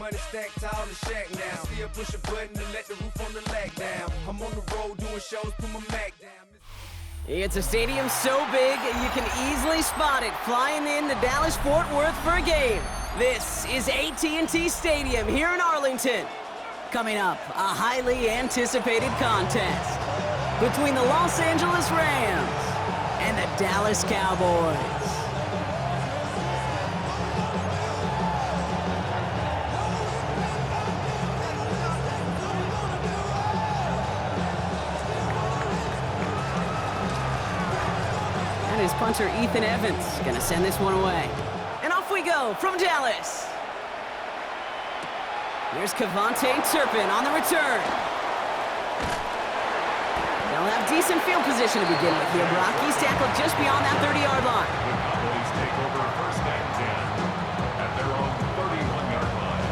money stacked tall in the shack now. Still push a button to let the roof on the lag down. I'm on the road doing shows, put my Mac down. It's a stadium so big you can easily spot it flying in to Dallas-Fort Worth for a game. This is AT&T Stadium here in Arlington. Coming up, a highly anticipated contest between the Los Angeles Rams and the Dallas Cowboys. And his punter Ethan Evans gonna send this one away. And off we go from Dallas. Here's Kevontae Turpin on the return. They'll have decent field position to begin with here, Brock. He's tackled just beyond that 30-yard line. The Cowboys take over first and 10 at their own 31-yard line.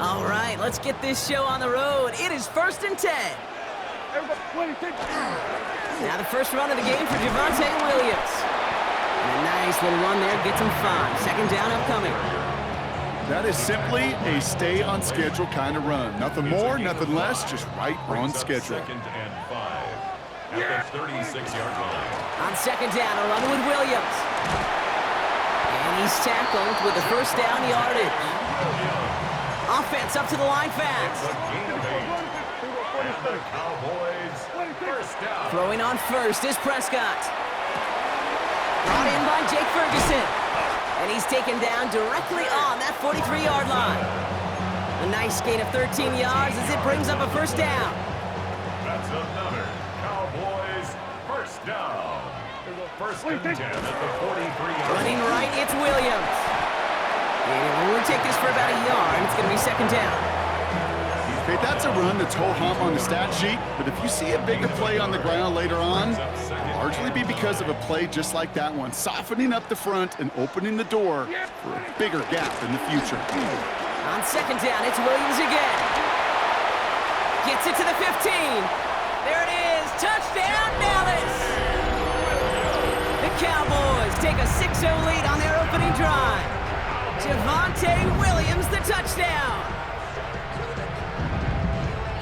All right, let's get this show on the road. It is first and 10. Now the first run of the game for Javonte Williams. And a nice little run there gets him 5. Second down upcoming. That is simply a stay-on-schedule kind of run. Nothing more, nothing less, just right on schedule. Second and 5 at the 36-yard line. On second down, a run with Williams. And he's tackled with the first down yardage. Offense up to the line fast. And the Cowboys first down. Throwing on first is Prescott. Brought in by Jake Ferguson. And he's taken down directly on that 43-yard line. A nice gain of 13 yards as it brings up a first down. That's another Cowboys first down. First and 10 at the 43-yard line. Running right, it's Williams. And he'll only take this for about a yard. It's going to be second down. Okay, that's a run that's ho-hum on the stat sheet, but if you see a bigger play on the ground later on, it'll largely be because of a play just like that one, softening up the front and opening the door for a bigger gap in the future. On second down, it's Williams again. Gets it to the 15. There it is. Touchdown, Dallas. The Cowboys take a 6-0 lead on their opening drive. Javonte Williams, the touchdown.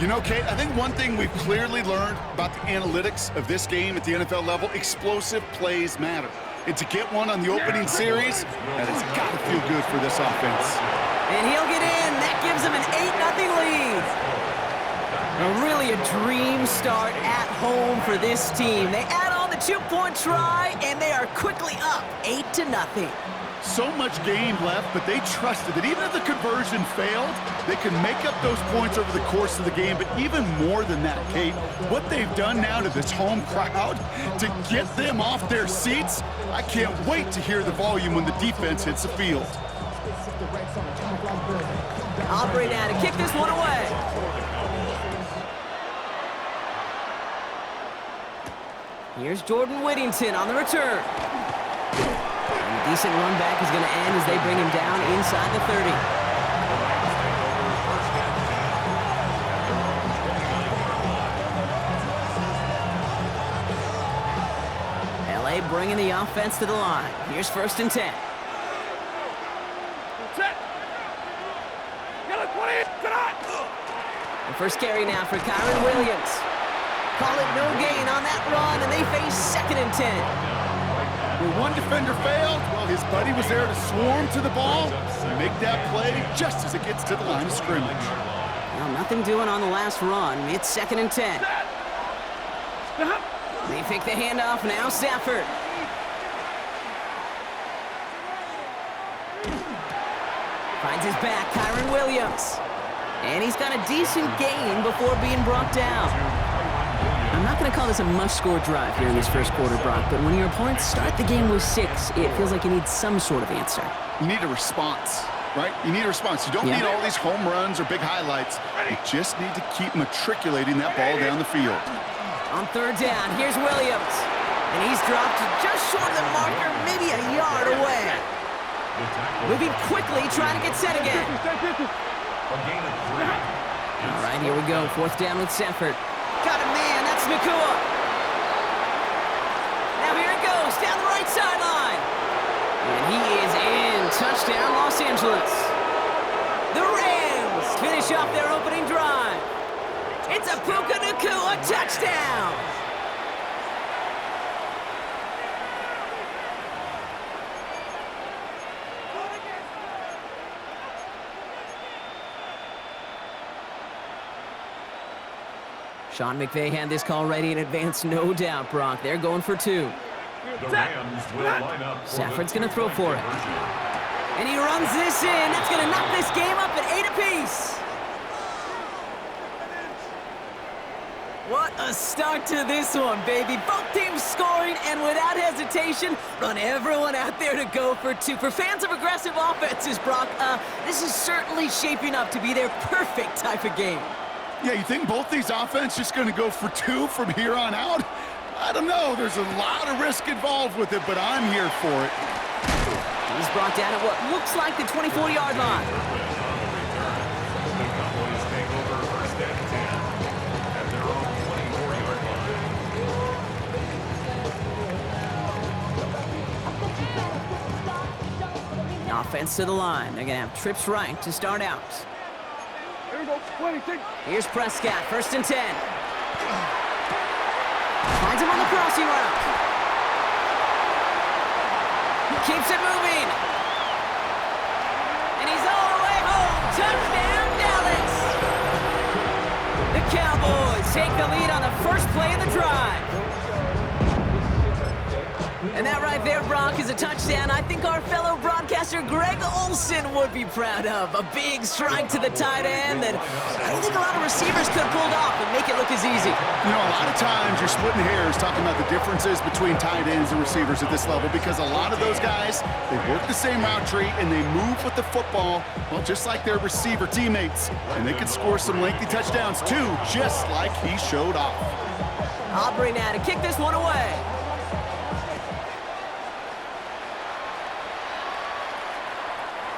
You know, Kate, I think one thing we've clearly learned about the analytics of this game at the NFL level, explosive plays matter. And to get one on the opening series, that has got to feel good for this offense. And he'll get in. That gives him an 8-0 lead. Really a dream start at home for this team. They add on the 2-point try, and they are quickly up 8-0. So much game left, but they trusted that even if the conversion failed, they could make up those points over the course of the game. But even more than that, Kate, what they've done now to this home crowd to get them off their seats, I can't wait to hear the volume when the defense hits the field. Aubrey now to kick this one away. Here's Jordan Whittington on the return. Decent run back is going to end as they bring him down inside the 30. LA bringing the offense to the line. Here's first and 10. The first carry now for Kyron Williams. Call it no gain on that run, and they face second and 10. When one defender failed, well, his buddy was there to swarm to the ball and make that play just as it gets to the line of scrimmage. Well, nothing doing on the last run. It's second and 10. They fake the handoff now, Stafford. Finds his back, Kyron Williams. And he's got a decent gain before being brought down. I'm not going to call this a must-score drive here in this first quarter, Brock, but when your opponents start the game with 6, it feels like you need some sort of answer. You need a response, right? You need a response. You don't need all these home runs or big highlights. You just need to keep matriculating that ball down the field. On third down, here's Williams. And he's dropped just short of the marker, maybe a yard away. Moving quickly, trying to get set again. All right, here we go. Fourth down with Stafford. Got a man, that's Nakua. Now here it goes, down the Angeles. The Rams finish off their opening drive. It's a Puka Nacua touchdown. Sean McVay had this call ready in advance, no doubt, Brock. They're going for 2. The Rams will line up. Stafford's going to throw for it. And he runs this in. That's going to knock this game up at 8 apiece. What a start to this one, baby. Both teams scoring, and without hesitation, run everyone out there to go for 2. For fans of aggressive offenses, Brock, this is certainly shaping up to be their perfect type of game. Yeah, you think both these offenses just going to go for 2 from here on out? I don't know. There's a lot of risk involved with it, but I'm here for it. He's brought down at what looks like the 24-yard line. The Cowboys take over first and 10 at their own 24-yard line. Offense to the line. They're going to have trips right to start out. Here's Prescott, first and 10. Finds him on the crossing route. Keeps it moving. And he's all the way home. Touchdown, Dallas. The Cowboys take the lead on the first play of the drive. And that right there, Brock, is a touchdown I think our fellow broadcaster Greg Olsen would be proud of. A big strike to the tight end that I don't think a lot of receivers could have pulled off and make it look as easy. You know, a lot of times you're splitting hairs talking about the differences between tight ends and receivers at this level because a lot of those guys, they work the same route tree and they move with the football, well, just like their receiver teammates. And they can score some lengthy touchdowns too, just like he showed off. Aubrey now to kick this one away.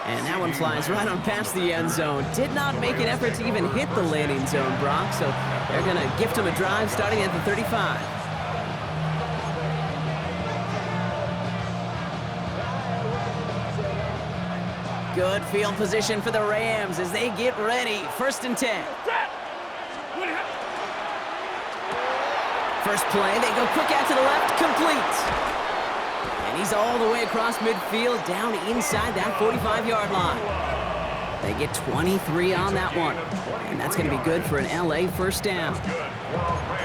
And that one flies right on past the end zone. Did not make an effort to even hit the landing zone, Brock, so they're going to gift him a drive starting at the 35. Good field position for the Rams as they get ready. First and 10. First play, they go quick out to the left, complete. And he's all the way across midfield, down inside that 45-yard line. They get 23 on that one. And that's going to be good for an LA first down.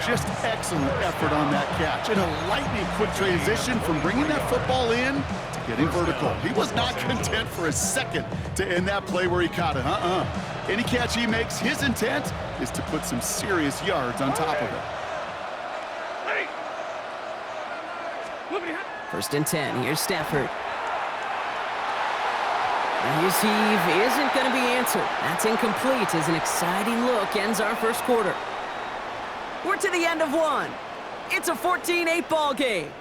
Just excellent effort on that catch. And a lightning quick transition from bringing that football in to getting vertical. He was not content for a second to end that play where he caught it. Any catch he makes, his intent is to put some serious yards on top of it. First and 10. Here's Stafford. And his heave isn't going to be answered. That's incomplete as an exciting look ends our first quarter. We're to the end of one. It's a 14-8 ball game.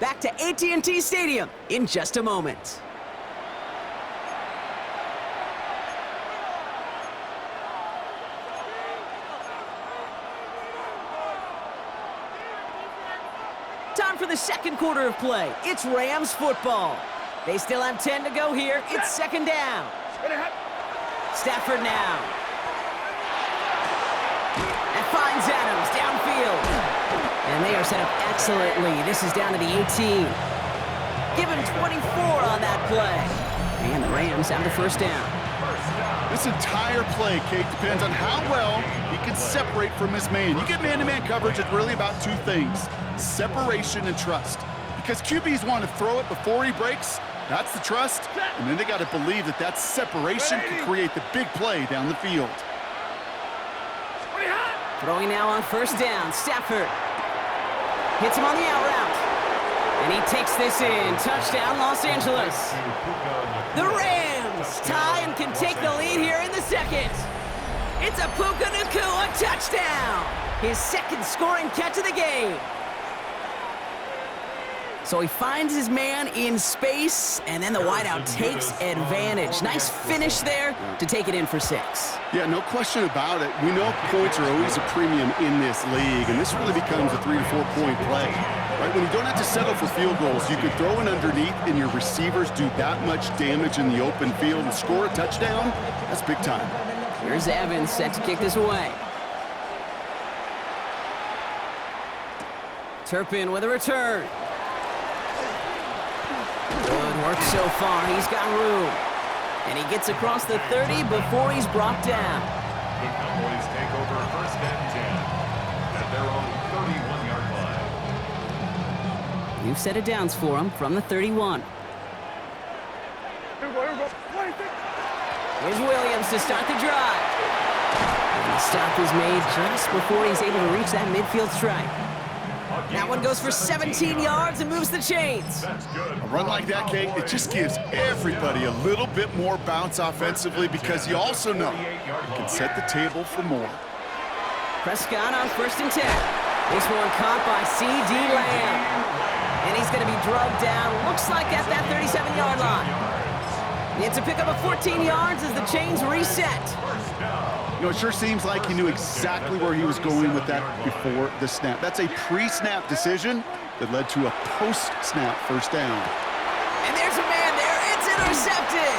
Back to AT&T Stadium in just a moment. Time for the second quarter of play. It's Rams football. They still have 10 to go here. It's second down. Stafford now. And finds Adams downfield. And they are set up excellently. This is down to the 18. Give him 24 on that play. And the Rams have the first down. This entire play, Kate, depends on how well he can separate from his man. You get man-to-man coverage, it's really about two things: separation and trust. Because QBs want to throw it before he breaks, that's the trust, and then they got to believe that that separation can create the big play down the field. Throwing now on first down, Stafford. Hits him on the out route. And he takes this in. Touchdown, Los Angeles. The Rams tie and can take the lead here in the second. It's a Puka Nacua touchdown. His second scoring catch of the game. So So he finds his man in space, and then the wideout takes advantage. Nice finish there to take it in for 6. Yeah, no question about it. We know points are always a premium in this league, and this really becomes a 3 to 4 point play. Right? When you don't have to settle for field goals, you can throw it underneath, and your receivers do that much damage in the open field and score a touchdown. That's big time. Here's Evans set to kick this away. Turpin with a return. Good work so far. He's got room. And he gets across the 30 before he's brought down. The Cowboys take over 1st and 10 at their own 31-yard line. New set of downs for him from the 31. Here's Williams to start the drive. And the stop is made just before he's able to reach that midfield strike. That one goes for 17 yards and moves the chains. A run like that, Kate, it just gives everybody a little bit more bounce offensively because you also know you can set the table for more. Prescott on 1st and 10. This one caught by C.D. Lamb. And he's going to be drugged down, looks like at that 37-yard line. It's a pickup of 14 yards as the chains reset. You know, it sure seems like he knew exactly where he was going with that before the snap. That's a pre-snap decision that led to a post-snap 1st down. And there's a man there. It's intercepted.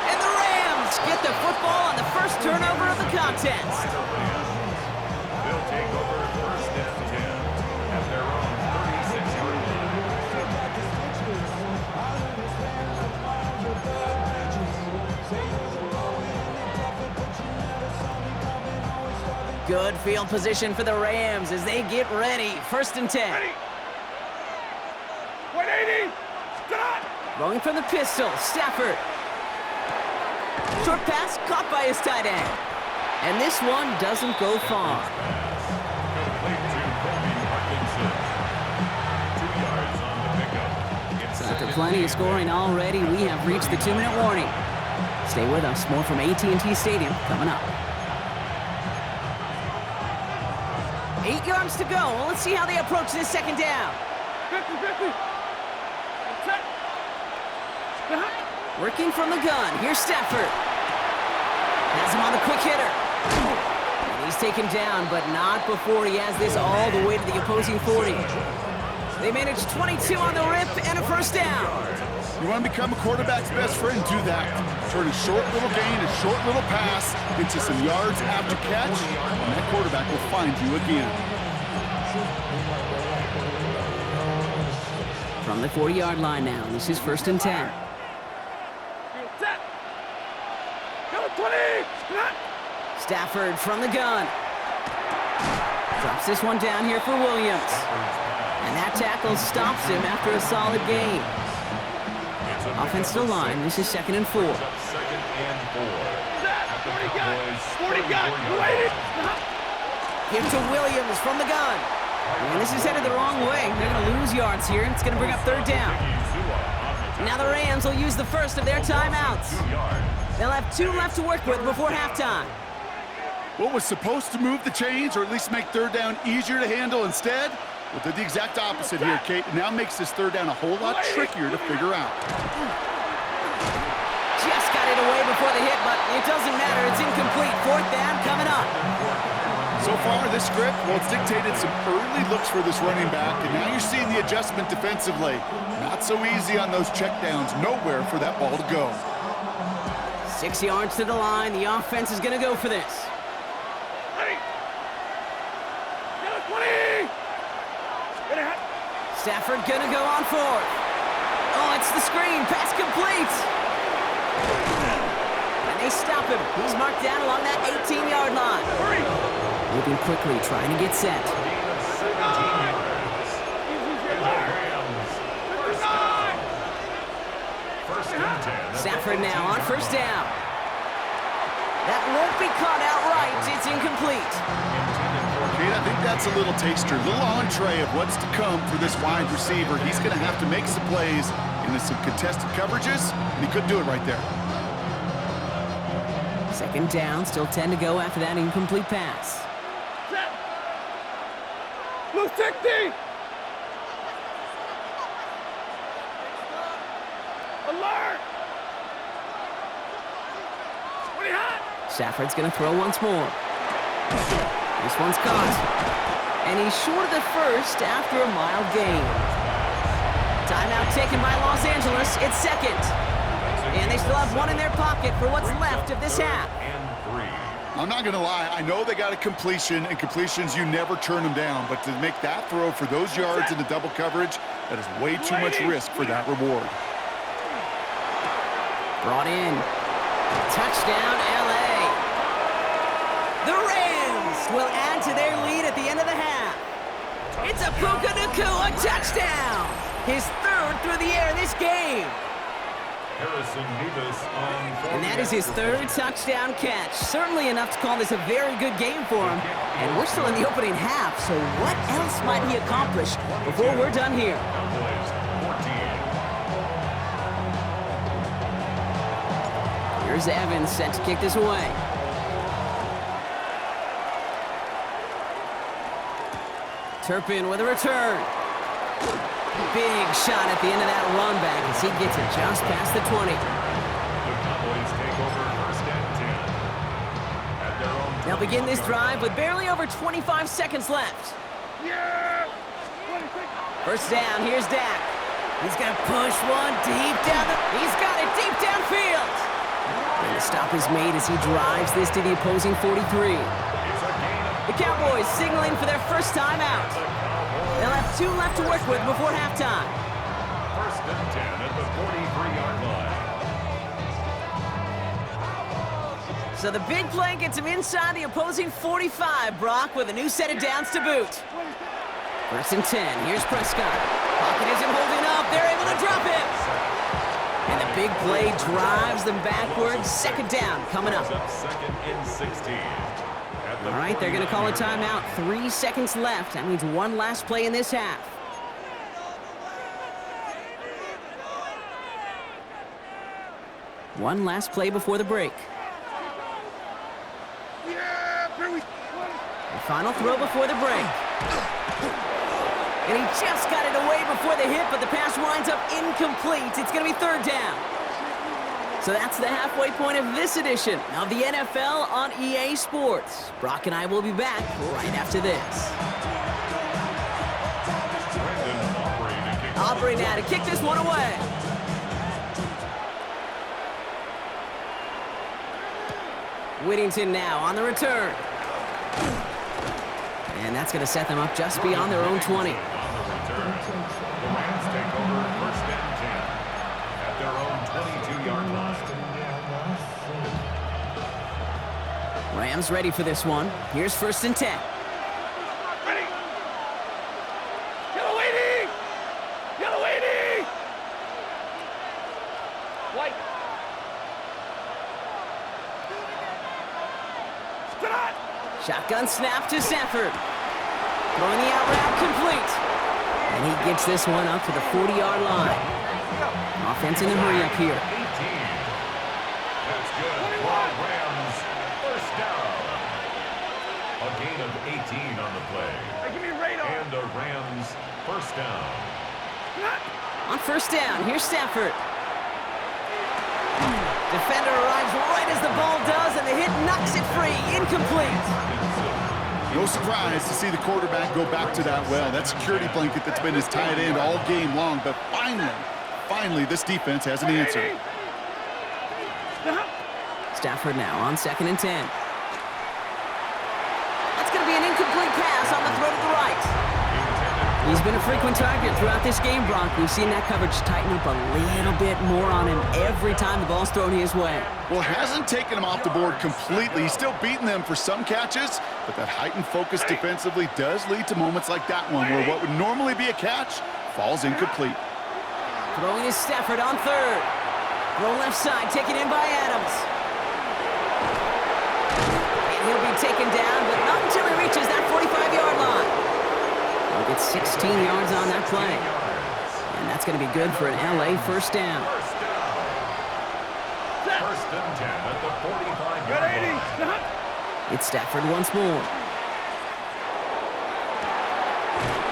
And the Rams get the football on the first turnover of the contest. They'll take over 1st and 10 at their own 36-yard line. Good field position for the Rams as they get ready. 1st and 10. 180. Stop. Going from the pistol, Stafford. Short pass caught by his tight end. And this one doesn't go far. Complete to Kobe Parkinson. 2 yards on the pickup. So after plenty of scoring already, we have reached the 2-minute warning. Stay with us. More from AT&T Stadium coming up. 8 yards to go. Well, let's see how they approach this 2nd down. 50-50. Working from the gun. Here's Stafford. Has him on the quick hitter. And he's taken down, but not before he has this all the way to the opposing 40. They managed 22 on the rip and a 1st down. You want to become a quarterback's best friend, do that. Turn a short little gain, a short little pass into some yards after catch, and that quarterback will find you again. From the 40-yard line now, this is 1st and 10. Stafford from the gun. Drops this one down here for Williams. And that tackle stops him after a solid gain. Offensive line, this is 2nd and 4. 2nd and 4. 40 gun. Give to Williams from the gun. And this is headed the wrong way. They're going to lose yards here. It's going to bring up 3rd down. Now the Rams will use the first of their timeouts. They'll have 2 left to work with before halftime. What was supposed to move the chains or at least make 3rd down easier to handle instead? Well, did the exact opposite here, Kate. It now makes this 3rd down a whole lot trickier to figure out. Just got it away before the hit, but it doesn't matter. It's incomplete. 4th down coming up. So far, this script, well, it's dictated some early looks for this running back, and now you're seeing the adjustment defensively. Not so easy on those checkdowns. Nowhere for that ball to go. 6 yards to the line. The offense is going to go for this. Stafford going to go on 4th. Oh, it's the screen. Pass complete. And they stop him. He's marked down along that 18-yard line. Moving quickly, trying to get set. Stafford now on 1st down. That won't be caught outright. It's incomplete. Kate, I think that's a little taster, a little entree of what's to come for this wide receiver. He's going to have to make some plays into some contested coverages, and he couldn't do it right there. 2nd down, still 10 to go after that incomplete pass. Blue 60. Stafford's going to throw once more. This one's caught. And he's short of the first after a mild gain. Timeout taken by Los Angeles. It's second. And they still have one in their pocket for what's left of this half. I'm not going to lie. I know they got a completion, and completions, you never turn them down. But to make that throw for those yards in the double coverage, that is way too much risk for that reward. Brought in. Touchdown, L.A. The Rams will add to their lead at the end of the half. It's a Puka Nacua touchdown. His third through the air this game. And that is his third touchdown catch. Certainly enough to call this a very good game for him. And we're still in the opening half, so what else might he accomplish before we're done here? Here's Evans set to kick this away. Turpin with a return. Big shot at the end of that run back as he gets it just past the 20. The Cowboys take over first and 10. At their own They'll begin this drive with barely over 25 seconds left. First down, here's Dak. He's going to push one deep down. He's got it deep downfield. And the stop is made as he drives this to the opposing 43. The Cowboys signaling for their first time out. They'll have 2 left to work with before halftime. First and 10 at the 43-yard line. So the big play gets him inside the opposing 45, Brock, with a new set of downs to boot. First and 10, here's Prescott. Pocket isn't holding up, they're able to drop it. And the big play drives them backwards. Second down coming up. Second and 16. All right, they're going to call a timeout. 3 seconds left. That means one last play in this half. One last play before the break. The final throw before the break. And he just got it away before the hit, but the pass winds up incomplete. It's going to be third down. So that's the halfway point of this edition of the NFL on EA Sports. Brock and I will be back right after this. Aubrey now to kick this one away. Whittington now on the return. And that's going to set them up just beyond their own 20. The Rams take over first and 10 at their own 22-yard line. Rams ready for this one. Here's first and 10. Ready. Yellow 80! Yellow 80! White. Stop! Shotgun snap to Stafford. Throwing the out route complete. And he gets this one up to the 40-yard line. Offense in the hurry up here. 18. That's good. Rams first down. A gain of 18 on the play. Hey, give me radar. And the Rams first down. On first down, here's Stafford. Defender arrives right as the ball does, and the hit knocks it free. Incomplete. No surprise to see the quarterback go back to that well. That security blanket that's been his tight end all game long. But finally, this defense has an answer. Stafford now on second and 10. That's going to be an incomplete pass on the throw to the right. He's been a frequent target throughout this game, Brock. We've seen that coverage tighten up a little bit more on him every time the ball's thrown his way. Well, it hasn't taken him off the board completely. He's still beating them for some catches, but that heightened focus defensively does lead to moments like that one where what would normally be a catch falls incomplete. Throwing is Stafford on third. Throw left side, taken in by Adams. And he'll be taken down, but not until he reaches that 45-yard line. He'll get 16 yards on that play. And that's going to be good for an LA first down. First and 10 at the 45-yard line. It's Stafford once more.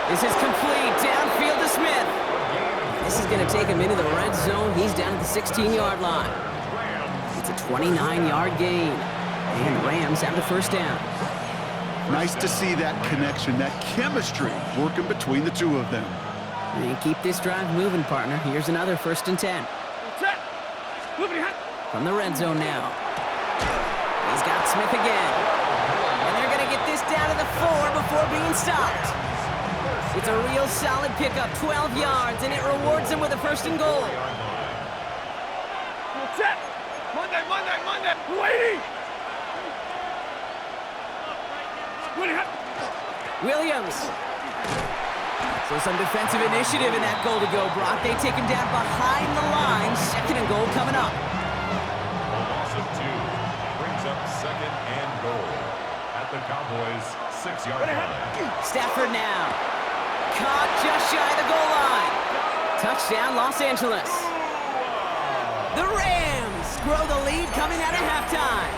This is complete. Downfield to Smith. This is going to take him into the red zone. He's down at the 16-yard line. It's a 29-yard gain. And the Rams have the first down. Nice to see that connection, that chemistry working between the two of them. And keep this drive moving, partner. Here's another 1st and 10. Set. Moving ahead. From the red zone now. He's got Smith again. And they're going to get this down to the 4 before being stopped. It's a real solid pickup, 12 yards, and it rewards them with a 1st and goal. Set. Monday. Waiting. Williams. So some defensive initiative in that goal to go, Brock. They take him down behind the line. 2nd and goal coming up. A loss of 2 brings up 2nd and goal at the Cowboys' 6-yard line. Stafford now. Caught just shy of the goal line. Touchdown, Los Angeles. The Rams grow the lead coming out of halftime.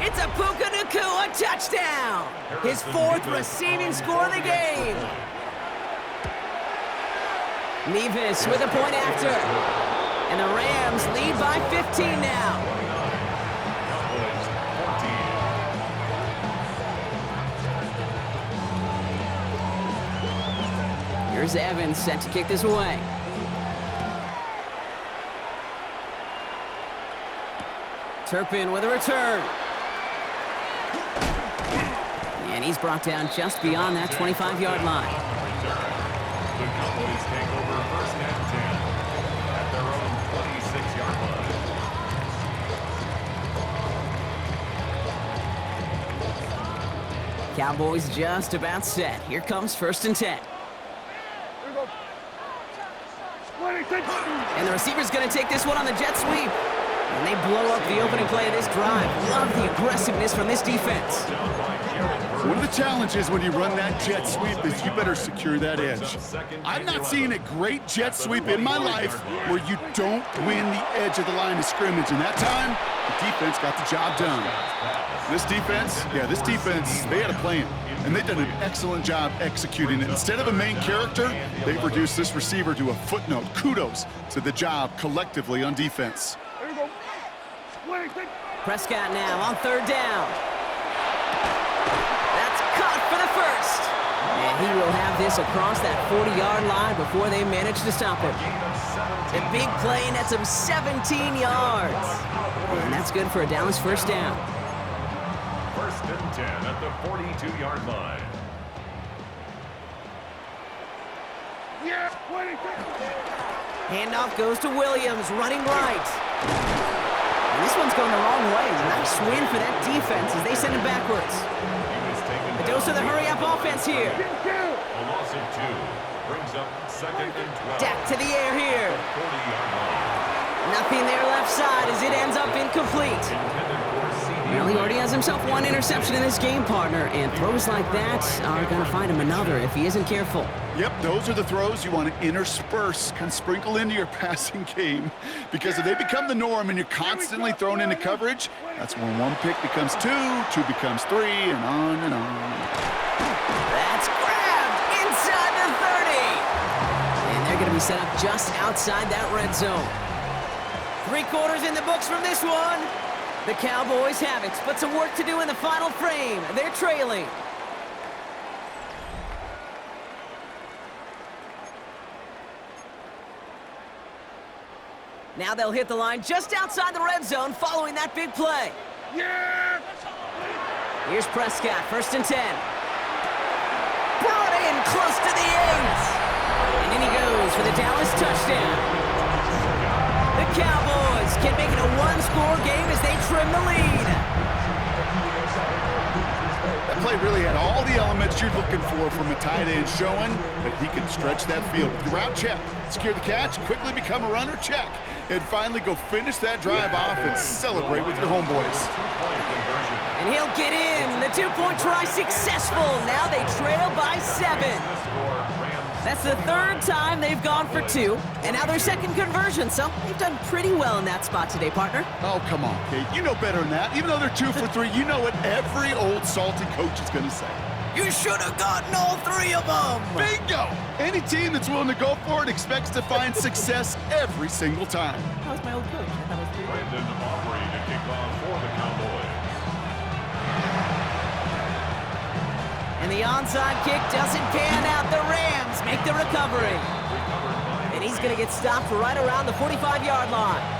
It's a Puka Nacua touchdown. His 4th receiving score of the game. Nevis with a point after. And the Rams lead by 15 now. Here's Evans set to kick this away. Turpin with a return. And he's brought down just beyond that 25-yard line. The Cowboys take over 1st and 10 at their own 26-yard line. Cowboys just about set. Here comes 1st and 10. And the receiver's going to take this one on the jet sweep. And they blow up the opening play of this drive. Love the aggressiveness from this defense. One of the challenges when you run that jet sweep is you better secure that edge. I've not seen a great jet sweep in my life where you don't win the edge of the line of scrimmage. And that time, the defense got the job done. This defense, they had a plan. And they've done an excellent job executing it. Instead of a main character, they've reduced this receiver to a footnote. Kudos to the job collectively on defense. Prescott now on 3rd down. That's caught for the 1st. And he will have this across that 40-yard line before they manage to stop him. A big play nets him 17 yards. And that's good for a Dallas 1st down. 1st and 10 at the 42-yard line. Handoff goes to Williams, running right. And this one's going the wrong way. Nice win for that defense as they send him backwards. The dose of the hurry-up offense here. A loss of 2 brings up 2nd and 12. Dak to the air here. 40-yard line. Nothing there left side as it ends up incomplete. Well, he already has himself 1 interception in this game, partner, and throws like that are going to find him another if he isn't careful. Yep, those are the throws you want to intersperse, kind of sprinkle into your passing game. Because if they become the norm and you're constantly thrown into coverage, that's when 1 pick becomes 2, 2 becomes 3, and on and on. That's grabbed inside the 30. And they're going to be set up just outside that red zone. 3 quarters in the books from this one. The Cowboys have it, but some work to do in the final frame. They're trailing. Now they'll hit the line just outside the red zone following that big play. Yeah! Here's Prescott, 1st and 10. Brought in close to the 8. And in he goes for the Dallas touchdown. The Cowboys can make it a 1-score game as they trim the lead. That play really had all the elements you're looking for from a tight end, showing that he can stretch that field. The route check, secure the catch, quickly become a runner, check, and finally go finish that drive off and celebrate with your homeboys. And he'll get in. The 2-point try successful. Now they trail by 7. That's the 3rd time they've gone for 2, and now their 2nd conversion, so they've done pretty well in that spot today, partner. Oh, come on, Kate. You know better than that. Even though they're 2 for 3, you know what every old salty coach is going to say. You should have gotten all 3 of them. Bingo! Any team that's willing to go for it expects to find success every single time. That was my old coach. I thought it was pretty good. Brandon Aubrey to kick off for the Cowboys. And the onside kick doesn't pan out. The Rams make the recovery. And he's going to get stopped right around the 45-yard line.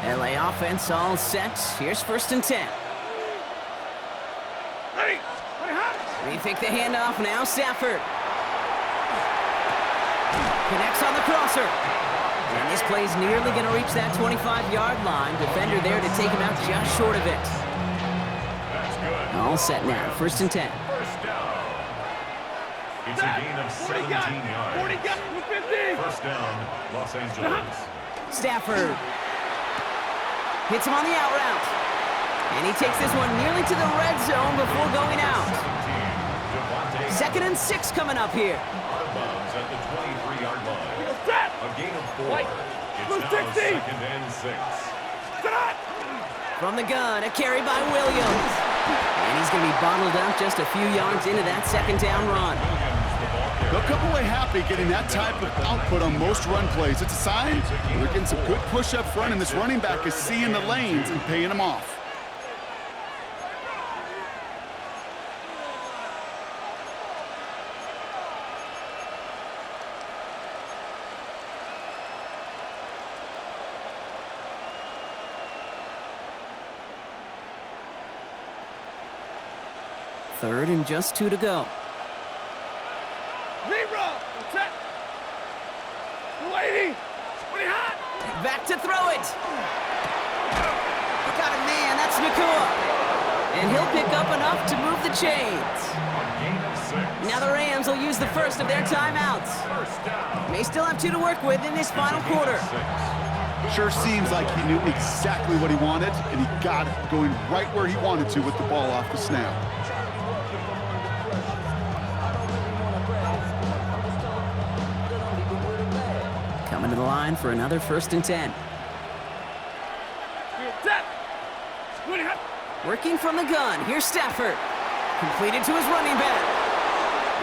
LA offense all set. Here's 1st and 10. Ready. Ready, hot. Rethink the handoff now. Stafford connects on the crosser. And this play's nearly going to reach that 25-yard line. Defender there to take him out just short of it. That's good. All set now. 1st and 10. First down. It's a gain of 17 yards. 40 gun, 50. First down, Los Angeles. Stafford hits him on the out route. And he takes this one nearly to the red zone before going out. 17. 2nd and 6 coming up here. Out-of-bounds at the 23-yard line. Set. A gain of 4. White. It's Blue now 60. 2nd and 6. Set. From the gun, a carry by Williams. And he's going to be bottled up just a few yards into that 2nd down run. Williams, the ball carrier. They'll come away happy getting that type of output on most run plays. It's a sign they're getting some good push up front, and this running back is seeing the lanes and paying them off. Third and just 2 to go. Zero. Set. 280. Pretty hot. Back to throw it. Got a man, that's Nakua. And he'll pick up enough to move the chains. A gain of 6. Now the Rams will use the first of their timeouts. First down. May still have 2 to work with in this final quarter. 6. Sure seems like he knew exactly what he wanted, and he got it, going right where he wanted to with the ball off the snap. Coming to the line for another 1st and 10. Set. Pretty hot. Working from the gun, here's Stafford. Completed to his running back.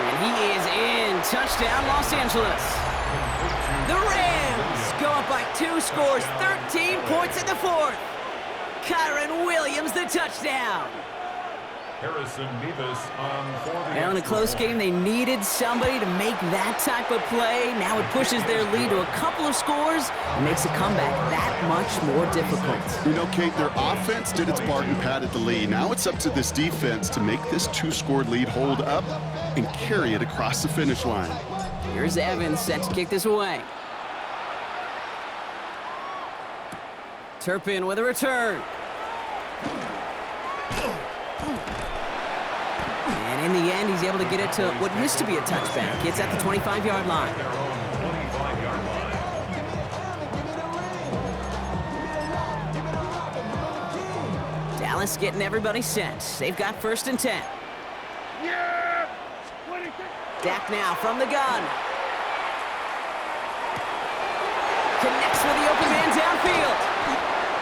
And he is in. Touchdown, Los Angeles. The Rams go up by 2 scores, 13 points in the 4th. Kyron Williams, the touchdown. Harrison Mevis on for the Now in a extra close point. game, they needed somebody to make that type of play. Now it pushes their lead to a couple of scores and makes a comeback that much more difficult. You know, Kate, their offense did its part and padded the lead. Now it's up to this defense to make this 2-score lead hold up and carry it across the finish line. Here's Evans set to kick this away. Turpin with a return. And in the end, he's able to get it to what used to be a touchback. It's at the 25-yard line. Their own 25-yard line. Dallas getting everybody set. They've got 1st and 10. Yeah. 26. Dak now from the gun. Connects with the open man downfield.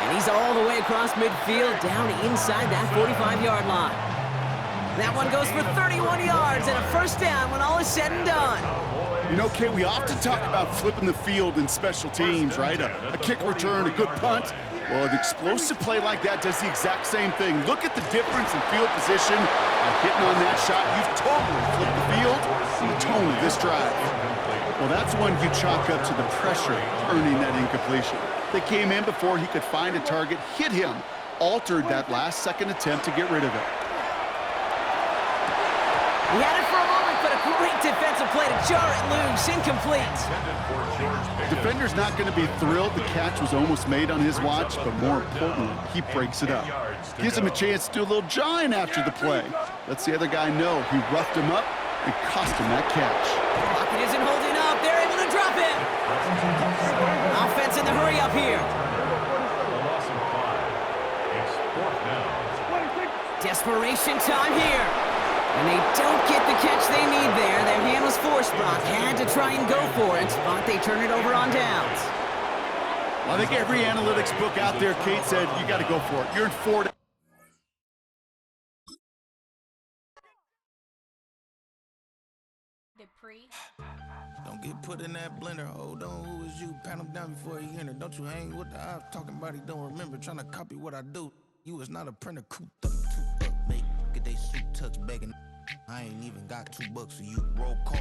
And he's all the way across midfield, down inside that 45-yard line. That one goes for 31 yards and a 1st down when all is said and done. You know, Kate, we often talk about flipping the field in special teams, right? A kick return, a good punt. Well, an explosive play like that does the exact same thing. Look at the difference in field position. Hitting on that shot, you've totally flipped the field and the tone of this drive. Well, that's one you chalk up to the pressure earning that incompletion. They came in before he could find a target, hit him, altered that last-second attempt to get rid of it. He had it for a moment, but a great defensive play to jar it loose, incomplete. Defender's not going to be thrilled the catch was almost made on his watch, but more importantly, he breaks it up. Gives him a chance to do a little jawing after the play. Lets the other guy know he roughed him up and cost him that catch. Pocket isn't holding up. They're able to drop him. Offense in the hurry up here. Desperation time here. And they don't get the catch they need there. Their hand was forced. Brock had to try and go for it, but they turn it over on downs. Well, I think every analytics book out there, Kate, said you got to go for it. You're in 4 down. Dupree. Don't get put in that blender. Hold on, who is you? Pat him down before he enter. Don't you hang with the ops talking about he don't remember. Trying to copy what I do. You is not a printer. Cooped up, make get they suit tucks begging. I ain't even got $2, so you roll call.